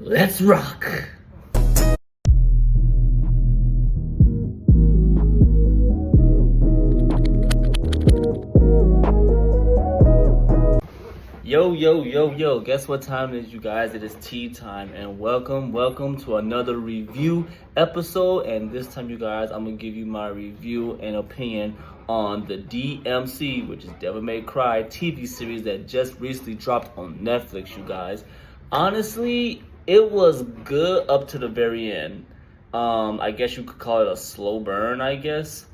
Let's rock! Yo, guess what time it is, you guys? It is tea time, and welcome to another review episode. And this time, you guys, I'm gonna give you my review and opinion on the DMC, which is Devil May Cry TV series that just recently dropped on Netflix, you guys. Honestly, it was good up to the very end. I guess you could call it a slow burn, I guess.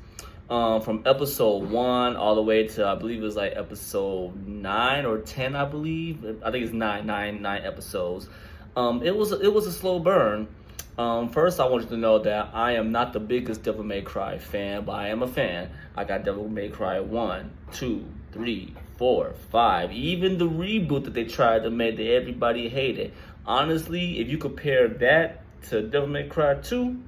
From episode 1 all the way to, I believe it was like episode 9 or 10, I believe. I think it's nine episodes. It was a slow burn. First, I want you to know that I am not the biggest Devil May Cry fan, but I am a fan. I got Devil May Cry 1, 2, 3, 4, 5. Even the reboot that they tried to make that everybody hated. Honestly, if you compare that to Devil May Cry 2,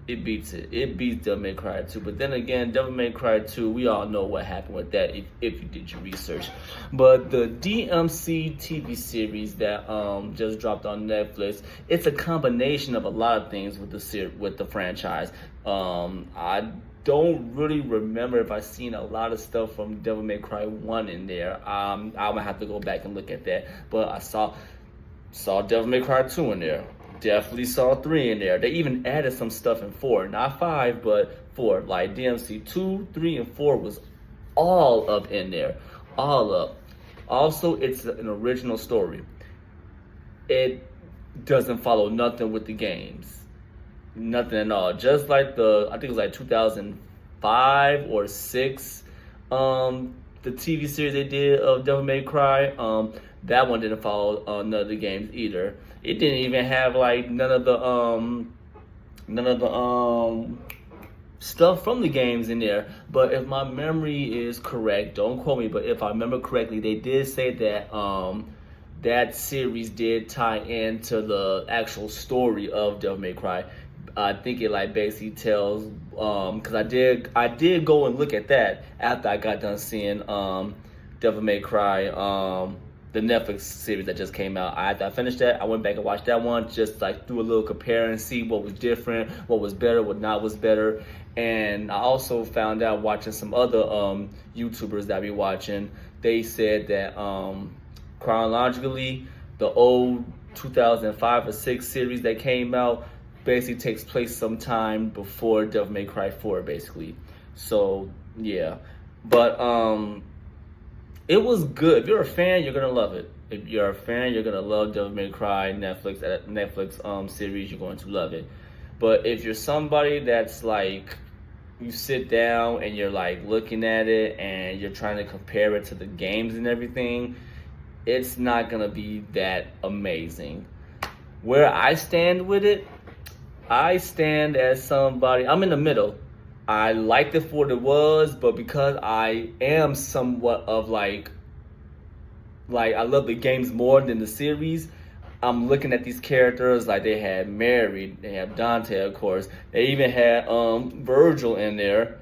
it beats it. It beats Devil May Cry 2. But then again, Devil May Cry 2, we all know what happened with that if you did your research. But the DMC TV series that just dropped on Netflix, it's a combination of a lot of things with the franchise. I don't really remember if I've seen a lot of stuff from Devil May Cry 1 in there. I'm gonna have to go back and look at that. But I saw Devil May Cry 2 in there. Definitely saw 3 in there. They even added some stuff in 4. Not 5, but 4. Like DMC 2, 3, and 4 was all up in there. All up. Also, it's an original story. It doesn't follow nothing with the games. Nothing at all. Just like I think it was like 2005 or 6, the TV series they did of Devil May Cry. That one didn't follow none of the games either. It didn't even have like none of the stuff from the games in there. But if my memory is correct, don't quote me, but if I remember correctly, they did say that that series did tie into the actual story of Devil May Cry. I think it like basically tells because I did go and look at that after I got done seeing Devil May Cry the Netflix series that just came out. After I finished that, I went back and watched that one, just like do a little compare and see what was different, what was better, what not was better. And I also found out watching some other YouTubers that I be watching, they said that chronologically, the old 2005 or 6 series that came out basically takes place sometime before Devil May Cry 4, basically. So yeah, but it was good. If you're a fan, you're gonna love it. If you're a fan, you're gonna love Devil May Cry Netflix series. You're going to love it. But if you're somebody that's like, you sit down and you're like looking at it and you're trying to compare it to the games and everything, it's not gonna be that amazing. Where I stand with it, I stand as somebody, I'm in the middle. I liked it for what it was, but because I am somewhat of like I love the games more than the series, I'm looking at these characters like they had Mary, they have Dante, of course. They even had Virgil in there.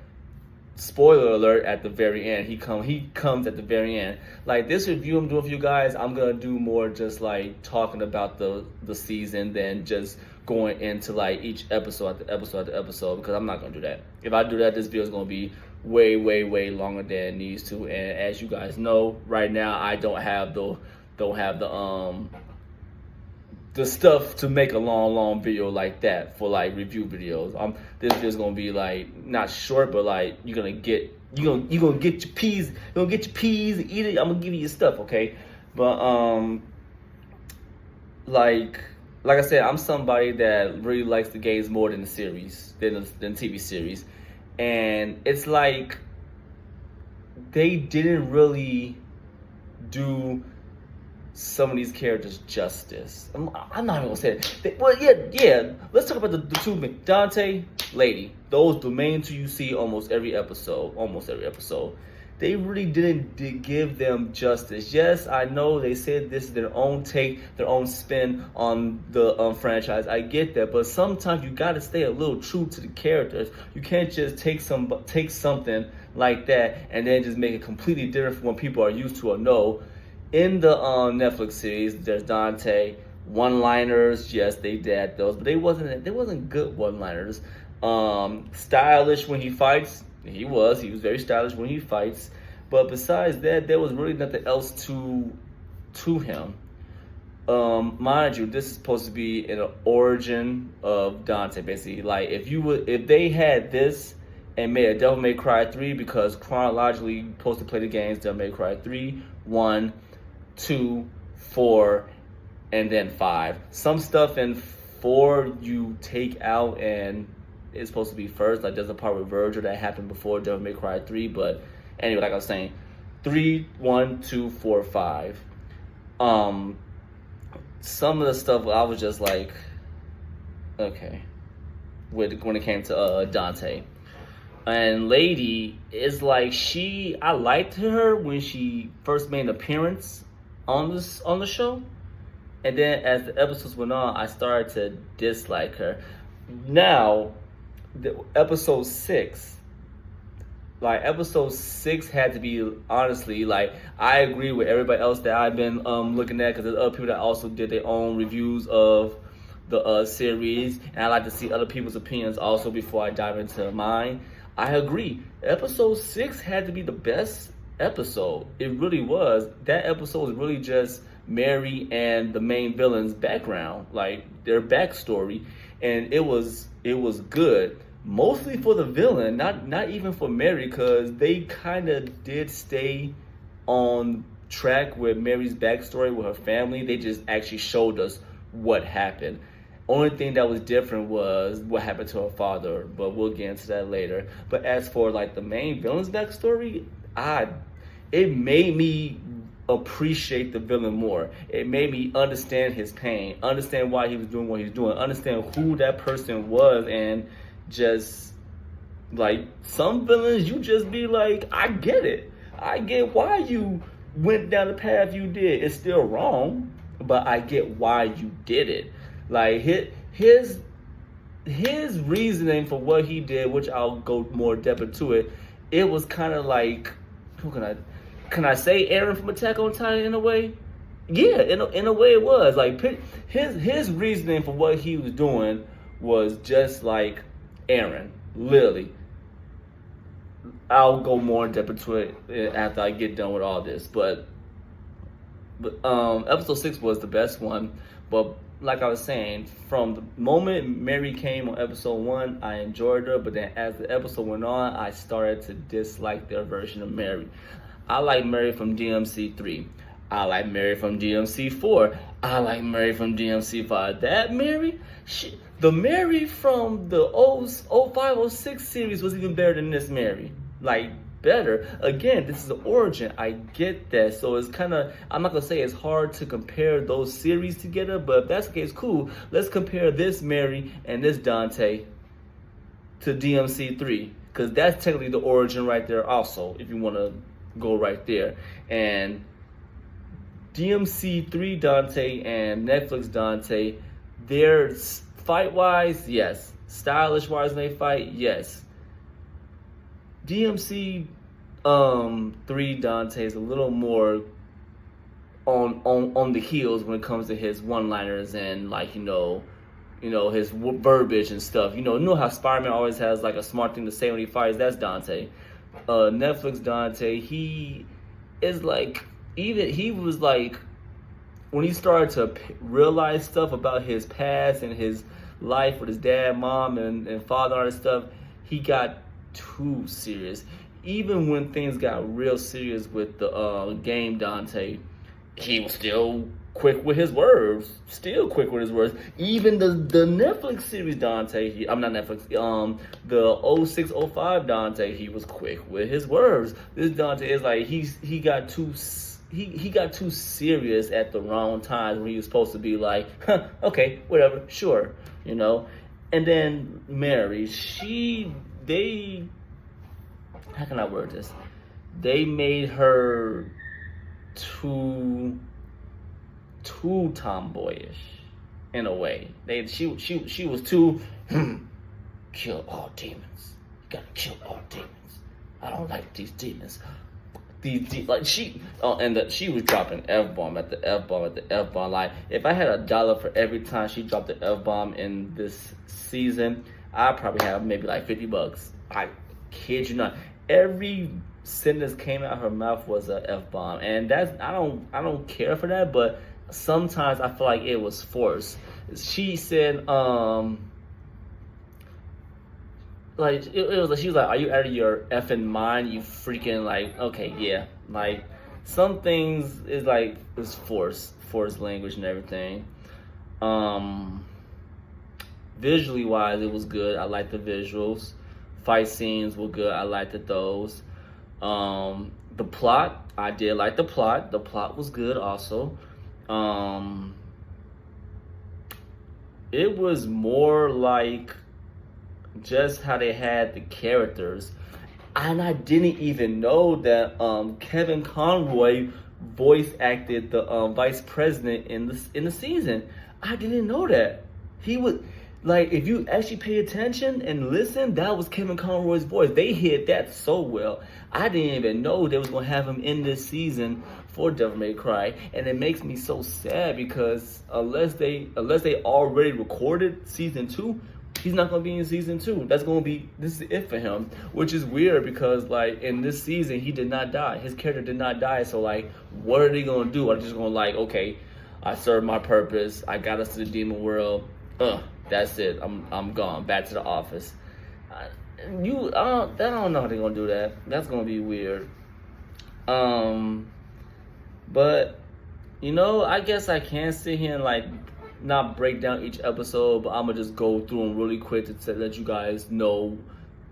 Spoiler alert at the very end. He comes at the very end. Like this review I'm doing for you guys, I'm gonna do more just like talking about the season than just going into like each episode after episode because I'm not gonna do that. If I do that, this video is gonna be way longer than it needs to. And as you guys know, right now I don't have the stuff to make a long video like that for like review videos. This video is gonna be like not short, but like you're gonna get your peas, and eat it. I'm gonna give you your stuff, okay? But like I said, I'm somebody that really likes the games more than the series, than TV series, and it's like they didn't really do some of these characters justice. I'm not even gonna say it. Well, yeah. Let's talk about the two, Dante, Lady. Those the main two you see almost every episode. They really didn't give them justice. Yes, I know they said this is their own take, their own spin on the franchise. I get that, but sometimes you gotta stay a little true to the characters. You can't just take something like that and then just make it completely different from what people are used to or know. In the Netflix series, there's Dante One-liners, yes, they did those, but they wasn't good one-liners. Stylish when he fights, he was very stylish when he fights. But besides that, there was really nothing else to him. Mind you, this is supposed to be an origin of Dante, basically. Like if they had this and made a Devil May Cry 3, because chronologically you're supposed to play the games Devil May Cry 3, 1, 2, 4, and then 5. Some stuff in 4 you take out and it's supposed to be first. Like there's a part with Virgil that happened before Devil May Cry 3, but anyway, like I was saying, 3, 1, 2, 4, 5. Some of the stuff I was just like, okay, when it came to Dante. And Lady is like, I liked her when she first made an appearance on the show, and then as the episodes went on, I started to dislike her. Now, episode 6 had to be, honestly, like, I agree with everybody else that I've been looking at, because there's other people that also did their own reviews of the series, and I like to see other people's opinions also before I dive into mine. I agree. Episode 6 had to be the best episode. It really was. That episode was really just Mary and the main villain's background, like their backstory, and it was good. Mostly for the villain, not even for Mary, because they kind of did stay on track with Mary's backstory with her family. They just actually showed us what happened. Only thing that was different was what happened to her father, but we'll get into that later. But as for like the main villain's backstory, it made me appreciate the villain more. It made me understand his pain, understand why he was doing what he was doing, understand who that person was, and just like some villains, you just be like, I get it. I get why you went down the path you did. It's still wrong, but I get why you did it. Like his reasoning for what he did, which I'll go more depth into it. It was kind of like, can I say Aaron from Attack on Titan in a way? Yeah, in a way it was. Like his reasoning for what he was doing was just like Aaron, literally. I'll go more in depth into it after I get done with all this. But episode 6 was the best one. But like I was saying, from the moment Mary came on episode 1, I enjoyed her. But then as the episode went on, I started to dislike their version of Mary. I like Mary from DMC 3. I like Mary from DMC 4. I like Mary from DMC 5. That Mary, the Mary from the 0506 series was even better than this Mary. Like, better. Again, this is the origin. I get that. So it's kind of, I'm not going to say it's hard to compare those series together, but if that's the case, cool. Let's compare this Mary and this Dante to DMC 3, because that's technically the origin right there also, if you want to go right there. And DMC 3 Dante and Netflix Dante, they're fight-wise, yes. Stylish-wise when they fight, yes. DMC 3 Dante is a little more on the heels when it comes to his one-liners and, like, you know his verbiage and stuff. You know how Spider-Man always has like a smart thing to say when he fights. That's Dante. Netflix Dante, he is like, even he was like, when he started to realize stuff about his past and his life with his dad, mom, and father and stuff, he got too serious. Even when things got real serious with the game Dante, he was still quick with his words. Even the Netflix series Dante, I'm not Netflix, the 0605 Dante, he was quick with his words. This Dante is like, he got too serious at the wrong times when he was supposed to be like, huh, okay, whatever, sure, And then Mary, how can I word this? They made her too tomboyish in a way. She was too kill all demons. You gotta kill all demons. I don't like these demons. like she was dropping F-bomb at the F-bomb at the F-bomb. Like, if I had $1 for every time she dropped the F-bomb in this season, I'd probably have maybe like $50. I kid you not. Every sentence came out of her mouth was a F-bomb. And I don't care for that, but sometimes I feel like it was forced. She said, like, it was like, she was like, "Are you out of your effing mind? You freaking," like, okay, yeah. Like, some things is like, it's forced language and everything. Visually wise, it was good. I liked the visuals. Fight scenes were good. I liked those. The plot, I did like the plot. The plot was good also. It was more like just how they had the characters, and I didn't even know that Kevin Conroy voice acted the vice president in the season. I didn't know that. He was, like, if you actually pay attention and listen, that was Kevin Conroy's voice. They hit that so well. I didn't even know they was gonna have him in this season for Devil May Cry, and it makes me so sad because unless they already recorded season 2, he's not gonna be in season 2. This is it for him, which is weird because, like, in this season he did not die. His character did not die. So, like, what are they gonna do? Are they just gonna, like, okay, I served my purpose. I got us to the demon world. That's it. I'm gone back to the office. I don't know how they're gonna do that. That's gonna be weird. But I guess I can sit here and, like, not break down each episode, but I'm gonna just go through them really quick to let you guys know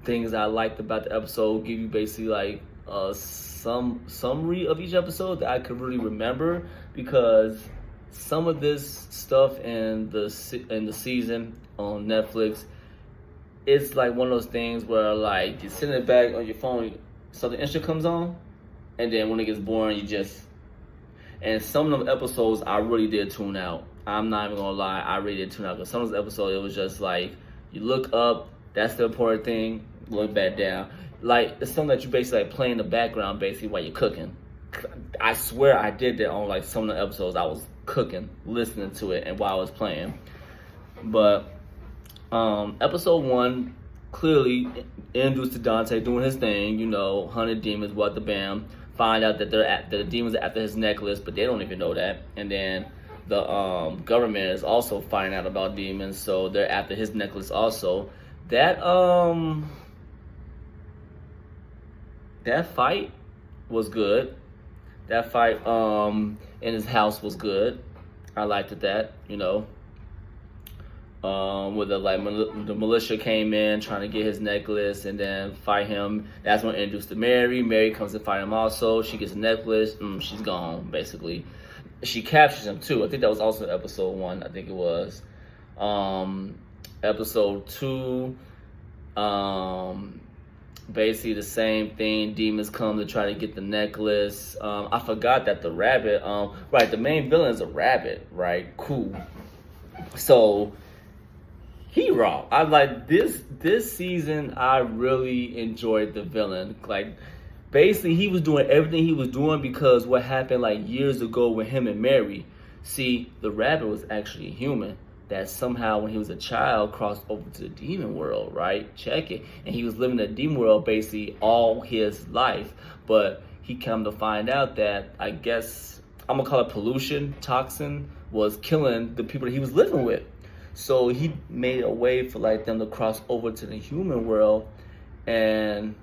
things I liked about the episode. Give you basically like some summary of each episode that I could really remember, because some of this stuff in the season on Netflix, it's like one of those things where, like, you're sitting back on your phone, so the intro comes on, and then when it gets boring, and some of them episodes I really did tune out. I'm not even gonna lie, I really did tune out, because some of those episodes, it was just like, you look up, that's the important thing, look back down. Like, it's something that you basically, like, play in the background basically while you're cooking. I swear I did that on, like, some of the episodes. I was cooking, listening to it, and while I was playing. But episode 1 clearly introduced to Dante doing his thing, hunted demons, what the bam. Find out that the demons are after his necklace, but they don't even know that. And then the government is also finding out about demons, so they're after his necklace also. That fight was good. That fight in his house was good. I liked that, where the militia came in trying to get his necklace and then fight him. That's when introduced to Mary. Mary comes to fight him also. She gets a necklace. She's gone, basically. She captures him too. I think that was also episode 1. I think it was. Episode 2, basically the same thing. Demons come to try to get the necklace. I forgot that the rabbit, right, the main villain is a rabbit, right? Cool. So he raw. I like this season. I really enjoyed the villain. Like, basically, he was doing everything he was doing because what happened, like, years ago with him and Mary. See, the rabbit was actually a human that somehow, when he was a child, crossed over to the demon world, right? Check it. And he was living in the demon world basically all his life. But he come to find out that, I guess, I'm gonna call it pollution, toxin, was killing the people that he was living with. So he made a way for, like, them to cross over to the human world. And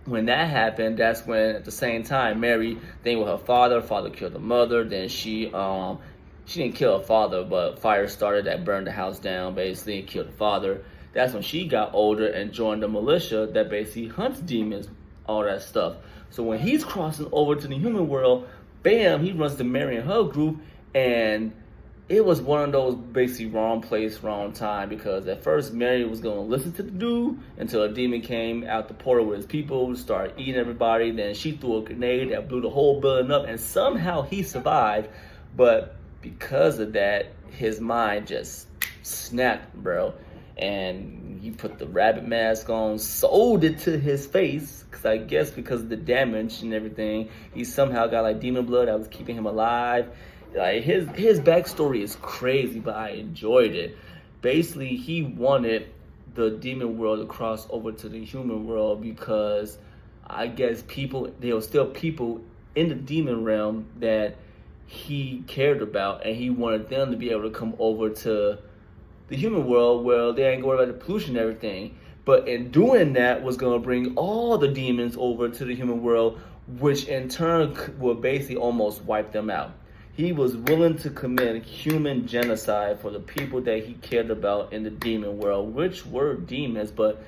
when that happened, that's when, at the same time, Mary, thing with her father killed her mother. Then she didn't kill her father, but fire started that burned the house down, basically, and killed the father. That's when she got older and joined the militia that basically hunts demons, all that stuff. So when he's crossing over to the human world, bam, he runs to Mary and her group, and it was one of those basically wrong place, wrong time, because at first Mary was going to listen to the dude until a demon came out the portal with his people, started eating everybody. Then she threw a grenade that blew the whole building up, and somehow he survived. But because of that, his mind just snapped, bro. And he put the rabbit mask on, sold it to his face, because I guess because of the damage and everything, he somehow got like demon blood that was keeping him alive. Like his backstory is crazy, but I enjoyed it. Basically, he wanted the demon world to cross over to the human world because I guess there were still people in the demon realm that he cared about, and he wanted them to be able to come over to the human world where they ain't going about the pollution and everything. But in doing that was going to bring all the demons over to the human world, which in turn would basically almost wipe them out. He was willing to commit human genocide for the people that he cared about in the demon world, which were demons, but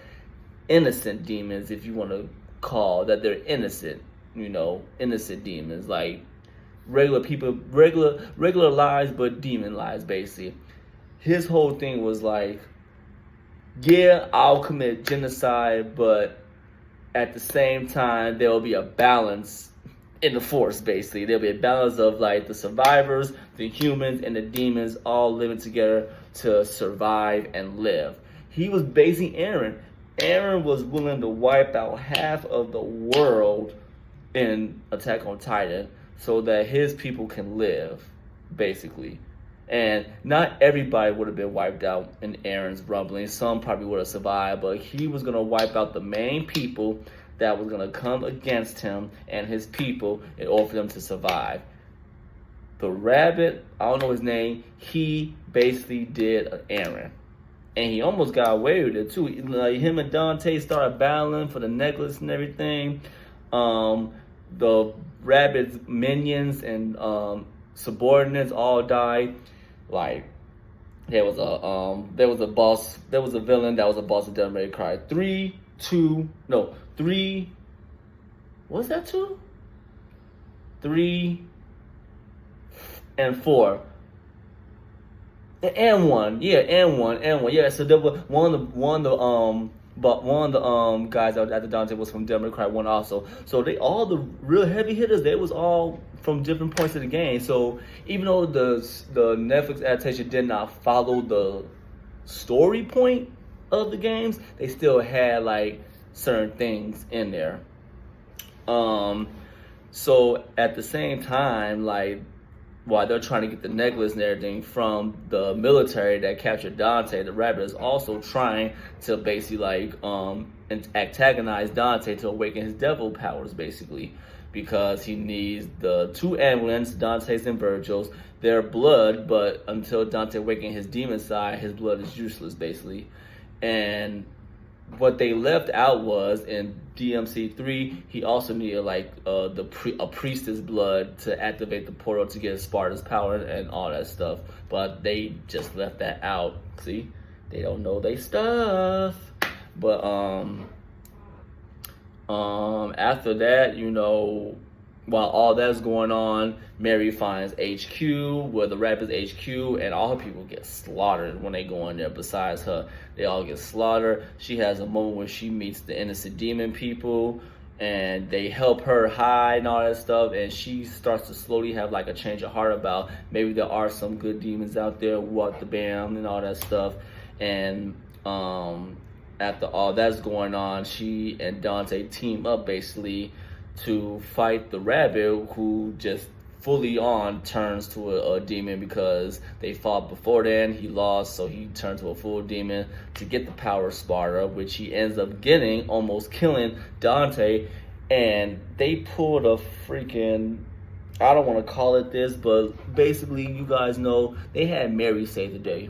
innocent demons, if you want to call that they're innocent, innocent demons, like regular people, regular lives, but demon lives, basically. His whole thing was like, yeah, I'll commit genocide, but at the same time, there will be a balance in the force, basically. There'll be a balance of like the survivors, the humans, and the demons all living together to survive and live. He was basing Aaron. Aaron was willing to wipe out half of the world in Attack on Titan so that his people can live, basically. And not everybody would have been wiped out in Aaron's rumbling. Some probably would have survived, but he was going to wipe out the main people that was going to come against him and his people in order for them to survive. The rabbit, I don't know his name, he basically did Aaron. And he almost got away with it too. Like him and Dante started battling for the necklace and everything. The rabbit's minions and subordinates all died. Like there was a villain that was a boss of Devil May Cry 3. Was that 2? 3 and 4. And 1. Yeah, so there was one of the guys out at the Dante was from Devil May Cry 1 also. So all the real heavy hitters, they was all from different points of the game. So even though the Netflix adaptation did not follow the story point of the games, they still had like certain things in there. So at the same time, like while they're trying to get the necklace and everything from the military that captured Dante, the rabbit is also trying to basically like antagonize Dante to awaken his devil powers, basically, because he needs the 2 ambulance, Dante's and Virgil's, their blood, but until Dante awakens his demon side, his blood is useless, basically. And what they left out was in DMC3, he also needed like a priestess blood to activate the portal to get Sparta's power and all that stuff. But they just left that out. See, they don't know they stuff. But after that, while all that's going on, Mary finds HQ, where the Rapids HQ, and all her people get slaughtered when they go in there. Besides her, they all get slaughtered. She has a moment where she meets the innocent demon people, and they help her hide and all that stuff, and she starts to slowly have like a change of heart about maybe there are some good demons out there, what the bam, and all that stuff. And after all that's going on, she and Dante team up basically to fight the rabbit, who just fully on turns to a demon because they fought before then. He lost, so he turned to a full demon to get the power of Sparta, which he ends up getting, almost killing Dante. And they pulled a freaking, I don't want to call it this, but basically you guys know they had Mary save the day.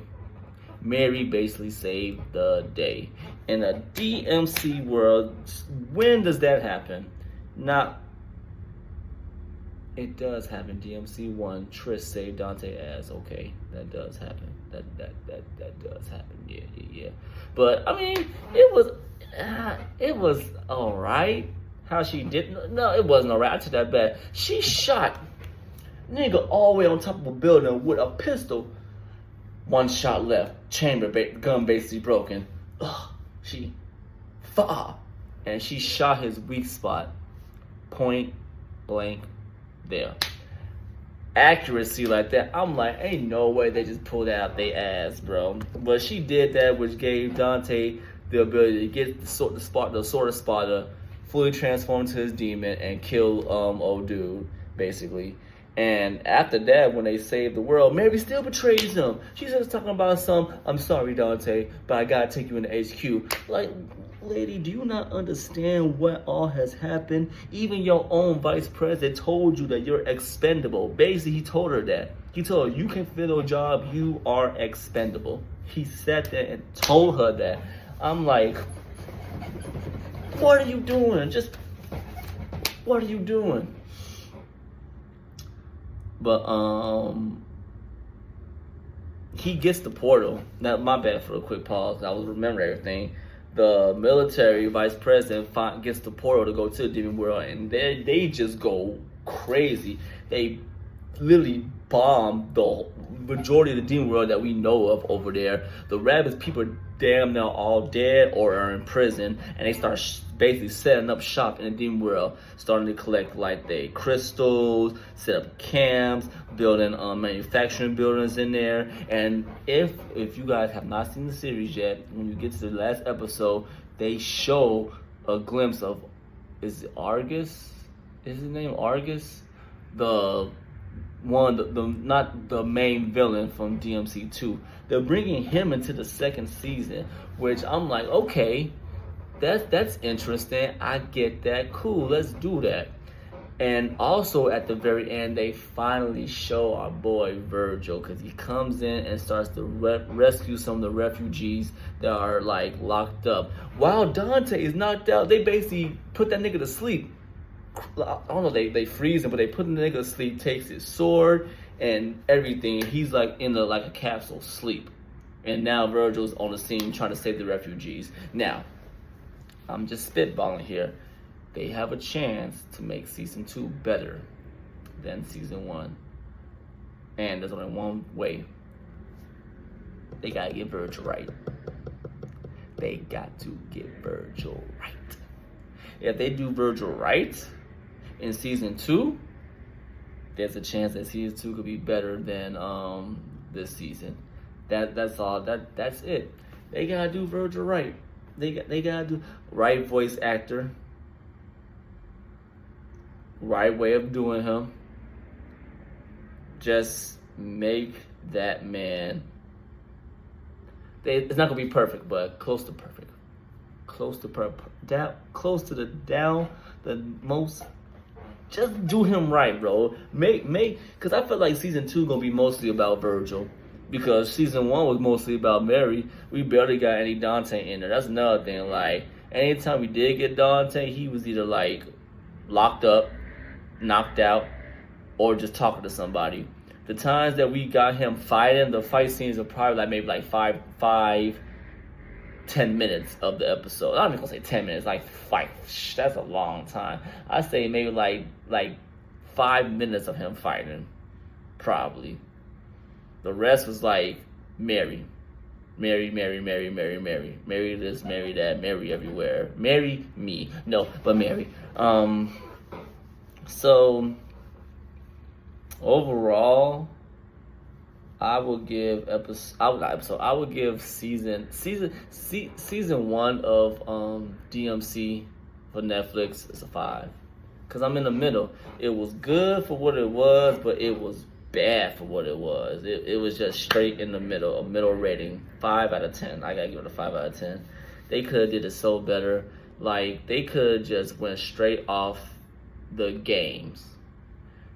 Mary basically saved the day. In a DMC world, when does that happen? Not. It does happen. DMC1, Trish saved Dante ass. Okay, that does happen. That does happen. Yeah. But I mean, it was all right. How she did? No, it wasn't all right. I took that bad. She shot nigga all the way on top of a building with a pistol. 1 shot left. Gun basically broken. She fought, and she shot his weak spot. Point blank there. Accuracy like that, I'm like, ain't no way they just pulled that out their ass, bro. But she did that, which gave Dante the ability to get the sword of Sparta, fully transform into his demon and kill old dude, basically. And after that, when they save the world, Mary still betrays him. She's just talking about I'm sorry, Dante, but I gotta take you into HQ. Like, lady, do you not understand what all has happened? Even your own vice president told you that you're expendable. Basically, he told her that. He told her, you can fill a job, you are expendable. He sat there and told her that. I'm like, what are you doing? What are you doing? But he gets the portal. Now, my bad for a quick pause. I was remembering everything. The military vice president gets the portal to go to the demon world, and they just go crazy. They literally bomb the majority of the demon world that we know of over there. The rabbits people are damn near all dead or are in prison, and they start basically setting up shop in the demon world, starting to collect like the crystals, set up camps, building manufacturing buildings in there. And if you guys have not seen the series yet, when you get to the last episode, they show a glimpse of, is it Argus? Is his name Argus? The not the main villain from DMC 2. They're bringing him into the second season, which I'm like, okay, that's interesting. I get that. Cool, let's do that. And also at the very end, they finally show our boy Virgil, because he comes in and starts to rescue some of the refugees that are like locked up. While Dante is knocked out, they basically put that nigga to sleep. I don't know, they freeze him, but they put the nigga to sleep, takes his sword and everything. He's like in a capsule sleep. And now Virgil's on the scene trying to save the refugees. Now, I'm just spitballing here. They have a chance to make season 2 better than season 1. And there's only one way. They gotta get Virgil right. They got to get Virgil right. If they do Virgil right in season 2, there's a chance that season 2 could be better than this season. That's all. That's it. They gotta do Virgil right. They gotta do right voice actor, right way of doing him. Just make that man. It's not gonna be perfect, but close to perfect. Close to the most. Just do him right, bro. Because I feel like season 2 gonna be mostly about Virgil, because season 1 was mostly about Mary. We barely got any Dante in there. That's another thing. Like, anytime we did get Dante, he was either like locked up, knocked out, or just talking to somebody. The times that we got him fighting, the fight scenes are probably maybe 10 minutes of the episode. I'm not even gonna say 10 minutes, that's a long time. I say maybe like 5 minutes of him fighting, probably. The rest was like Mary this, Mary that, Mary everywhere, Mary me. No, but Mary. So overall, I will give season 1 of DMC for Netflix is a 5, because I'm in the middle. It was good for what it was, but it was bad for what it was. It was just straight in the middle, a middle rating, 5 out of 10. I gotta give it a 5 out of 10. They could have did it so better. Like, they could have just went straight off the games.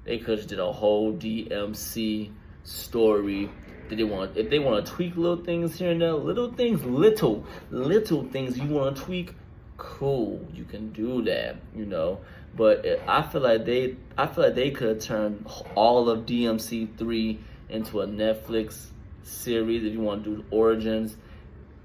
They could have did a whole DMC story. If they want to tweak little things here and there, little things you want to tweak, cool, you can do that, But I feel like they could have turned all of DMC 3 into a Netflix series if you want to do origins,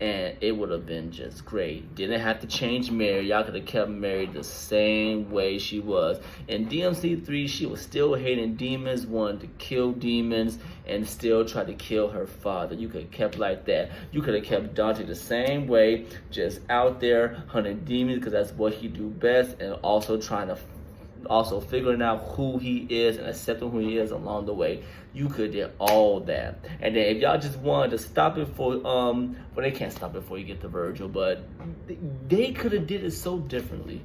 and it would have been just great. Didn't have to change Mary. Y'all could have kept Mary the same way she was. In DMC 3, she was still hating demons, wanted to kill demons, and still tried to kill her father. You could have kept like that. You could have kept Dante the same way, just out there hunting demons, because that's what he do best, and also trying to also figuring out who he is and accepting who he is along the way. You could do all that. And then if y'all just wanted to stop it for well, they can't stop it before you get to Virgil, but they could have did it so differently.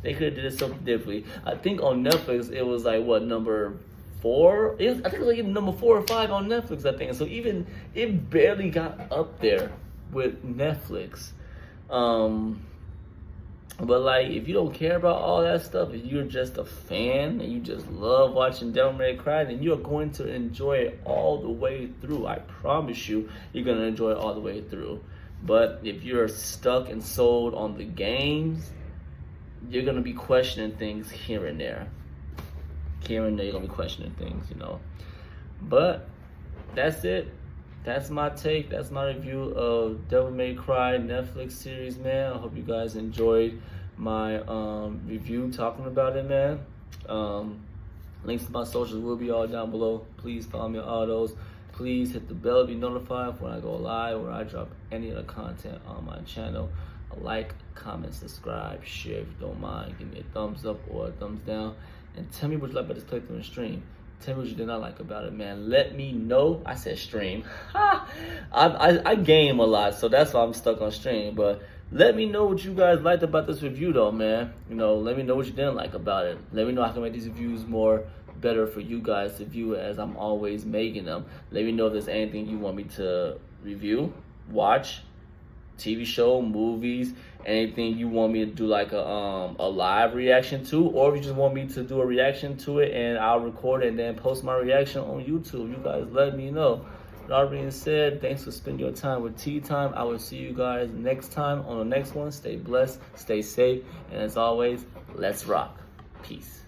They could have did it so differently. I think on Netflix it was like what, number 4? I think it was like number 4 or 5 on Netflix, I think. So even it barely got up there with Netflix. But like, if you don't care about all that stuff, if you're just a fan and you just love watching Devil May Cry, then you're going to enjoy it all the way through. I promise you, you're going to enjoy it all the way through. But if you're stuck and sold on the games, you're going to be questioning things here and there. Here and there, you're going to be questioning things, you know. But that's it. That's my take. That's my review of Devil May Cry Netflix series, man. I hope you guys enjoyed my review talking about it, man. Links to my socials will be all down below. Please follow me on all those. Please hit the bell to be notified when I go live or I drop any other content on my channel. A like, comment, subscribe, share if you don't mind. Give me a thumbs up or a thumbs down. And tell me what you like about this playthrough and stream. Tell me what you did not like about it, man. Let me know. I said stream. I game a lot, so that's why I'm stuck on stream. But let me know what you guys liked about this review, though, man. You know, let me know what you didn't like about it. Let me know how I can make these reviews more better for you guys to view as I'm always making them. Let me know if there's anything you want me to review, watch, TV show, movies, anything you want me to do like a live reaction to, or if you just want me to do a reaction to it and I'll record it and then post my reaction on YouTube. You guys let me know. With all being said, thanks for spending your time with Tea Time. I will see you guys next time on the next one. Stay blessed, stay safe, and as always, let's rock. Peace.